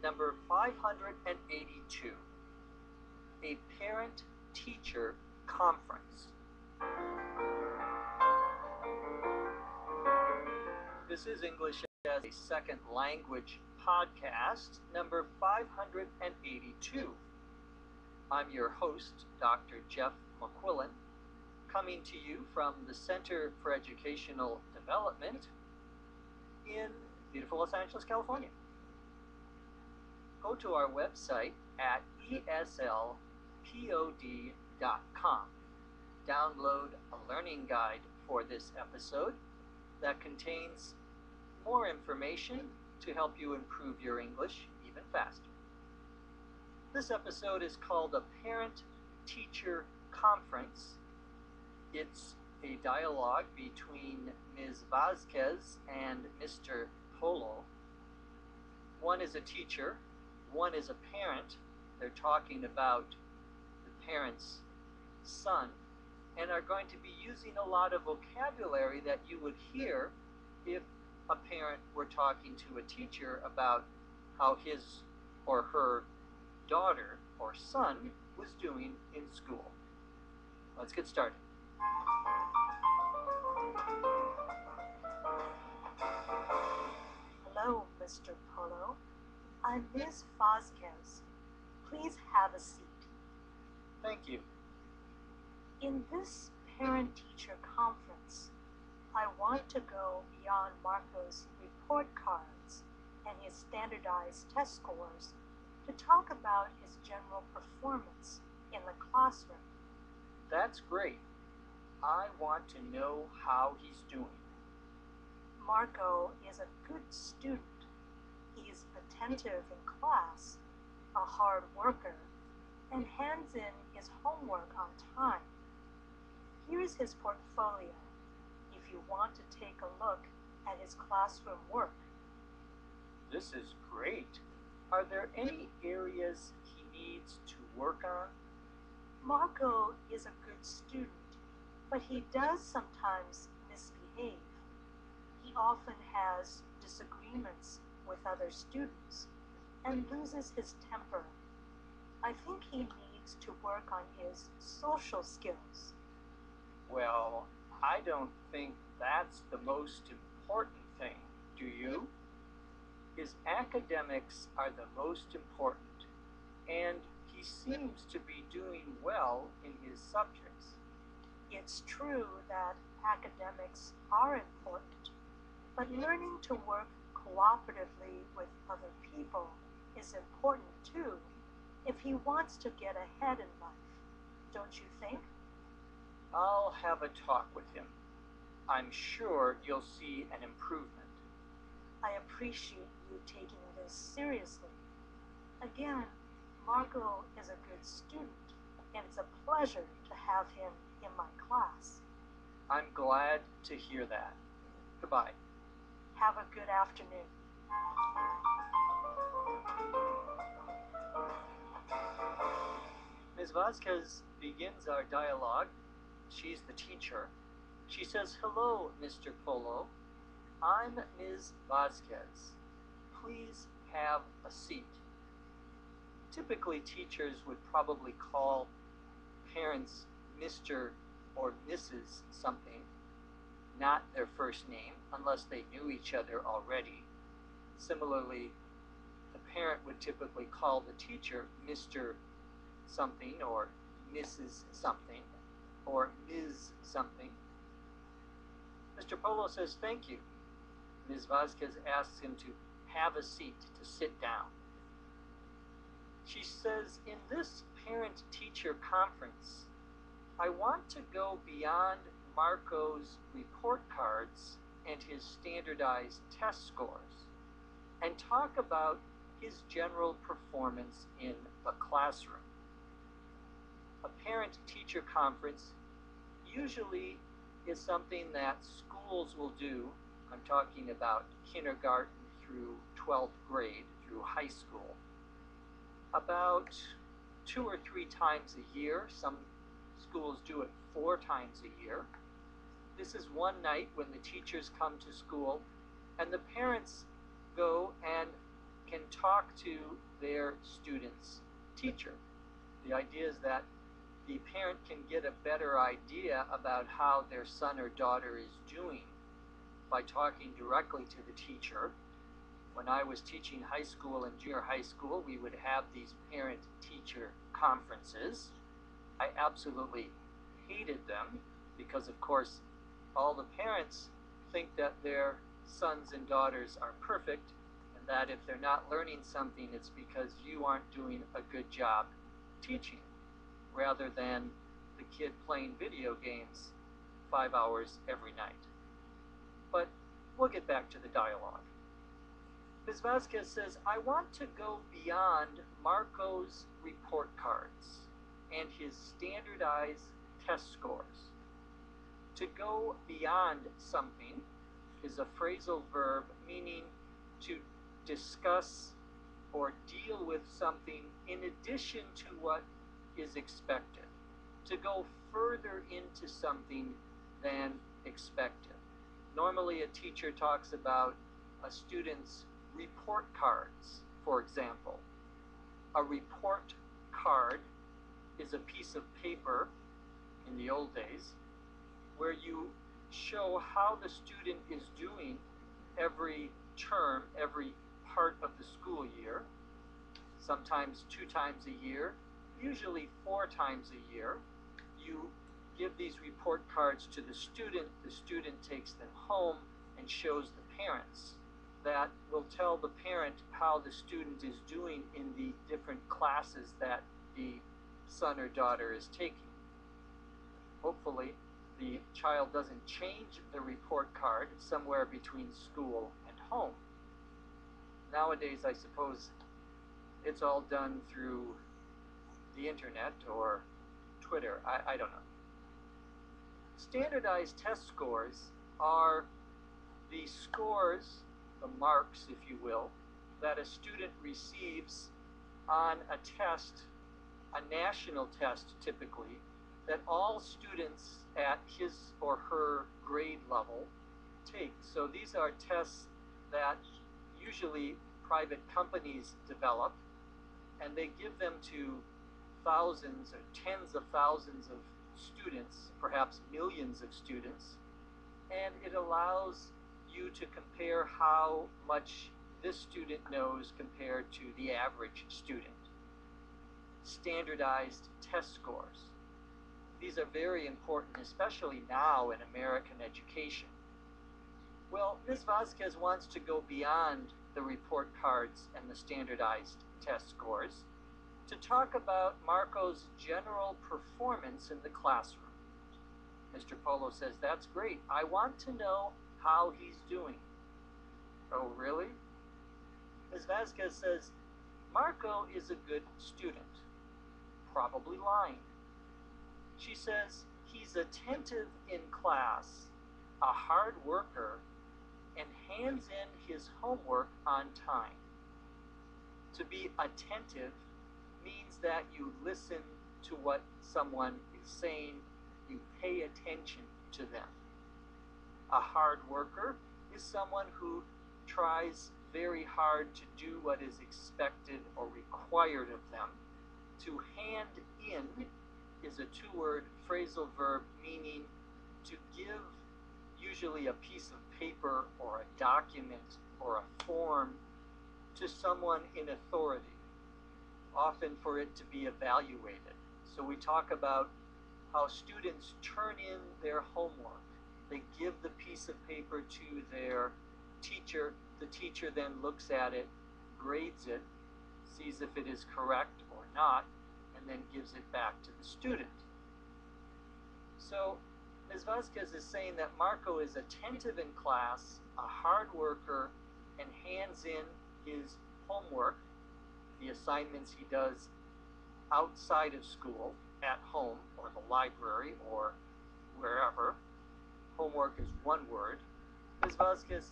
number 582, a parent-teacher conference. This is English as a Second Language podcast, number 582. I'm your host, Dr. Jeff McQuillan, coming to you from the Center for Educational Development in beautiful Los Angeles, California. Go to our website at eslpod.com. Download a learning guide for this episode that contains more information to help you improve your English even faster. This episode is called a Parent-Teacher Conference. It's a dialogue between Ms. Vasquez and Mr. Polo. One is a teacher, one is a parent. They're talking about the parent's son and are going to be using a lot of vocabulary that you would hear if a parent were talking to a teacher about how his or her daughter or son was doing in school. Let's get started. Hello, Mr. Polo. I'm Ms. Vasquez. Please have a seat. Thank you. In this parent-teacher conference, I want to go beyond Marco's report cards and his standardized test scores to talk about his general performance in the classroom. That's great. I want to know how he's doing. Marco is a good student. He's attentive in class, a hard worker, and hands in his homework on time. Here's his portfolio if you want to take a look at his classroom work. This is great. Are there any areas he needs to work on? Marco is a good student, but he does sometimes misbehave. He often has disagreements with other students and loses his temper. I think he needs to work on his social skills. Well, I don't think that's the most important thing, do you? His academics are the most important, and he seems to be doing well in his subjects. It's true that academics are important, but learning to work cooperatively with other people is important too if he wants to get ahead in life, don't you think? I'll have a talk with him. I'm sure you'll see an improvement. I appreciate you taking this seriously. Again, Marco is a good student, and it's a pleasure to have him in my class. I'm glad to hear that. Goodbye. Have a good afternoon. Ms. Vasquez begins our dialogue. She's the teacher. She says, "Hello, Mr. Polo. I'm Ms. Vasquez. Please have a seat." Typically, teachers would probably call parents Mr. or Mrs. something, not their first name, unless they knew each other already. Similarly, the parent would typically call the teacher Mr. something or Mrs. something or Ms. something. Mr. Polo says thank you. Ms. Vasquez asks him to have a seat, to sit down. She says, in this parent-teacher conference, I want to go beyond Marco's report cards and his standardized test scores and talk about his general performance in the classroom. A parent-teacher conference usually is something that schools will do. I'm talking about kindergarten through 12th grade, through high school, about 2 or 3 times a year. Some schools do it 4 times a year. This is one night when the teachers come to school and the parents go and can talk to their student's teacher. The idea is that the parent can get a better idea about how their son or daughter is doing by talking directly to the teacher. When I was teaching high school and junior high school, we would have these parent-teacher conferences. I absolutely hated them because, of course, all the parents think that their sons and daughters are perfect, and that if they're not learning something, it's because you aren't doing a good job teaching, rather than the kid playing video games 5 hours every night. But we'll get back to the dialogue. Ms. Vasquez says, I want to go beyond Marco's report cards and his standardized test scores. To go beyond something is a phrasal verb meaning to discuss or deal with something in addition to what is expected. To go further into something than expected. Normally a teacher talks about a student's report cards, for example. A report card is a piece of paper in the old days where you show how the student is doing every term, every part of the school year, sometimes 2 times a year, usually 4 times a year. You give these report cards to the student takes them home and shows the parents. That will tell the parent how the student is doing in the different classes that the son or daughter is taking. Hopefully, the child doesn't change the report card somewhere between school and home. Nowadays, I suppose it's all done through the internet or Twitter. I don't know. Standardized test scores are the scores, the marks, if you will, that a student receives on a test, a national test typically, that all students at his or her grade level take. So these are tests that usually private companies develop, and they give them to thousands or tens of thousands of students, perhaps millions of students, and it allows you to compare how much this student knows compared to the average student. Standardized test scores. These are very important, especially now in American education. Well, Ms. Vasquez wants to go beyond the report cards and the standardized test scores to talk about Marco's general performance in the classroom. Mr. Polo says, that's great. I want to know how he's doing. Oh, really? Ms. Vasquez says, Marco is a good student. Probably lying. She says, he's attentive in class, a hard worker, and hands in his homework on time. To be attentive means that you listen to what someone is saying, you pay attention to them. A hard worker is someone who tries very hard to do what is expected or required of them. To hand in is a 2-word phrasal verb meaning to give usually a piece of paper or a document or a form to someone in authority, often for it to be evaluated. So we talk about how students turn in their homework. They give the piece of paper to their teacher. The teacher then looks at it, grades it, sees if it is correct or not, and then gives it back to the student. So Ms. Vasquez is saying that Marco is attentive in class, a hard worker, and hands in his homework, the assignments he does outside of school, at home, or the library, or wherever. Homework is one word. Ms. Vasquez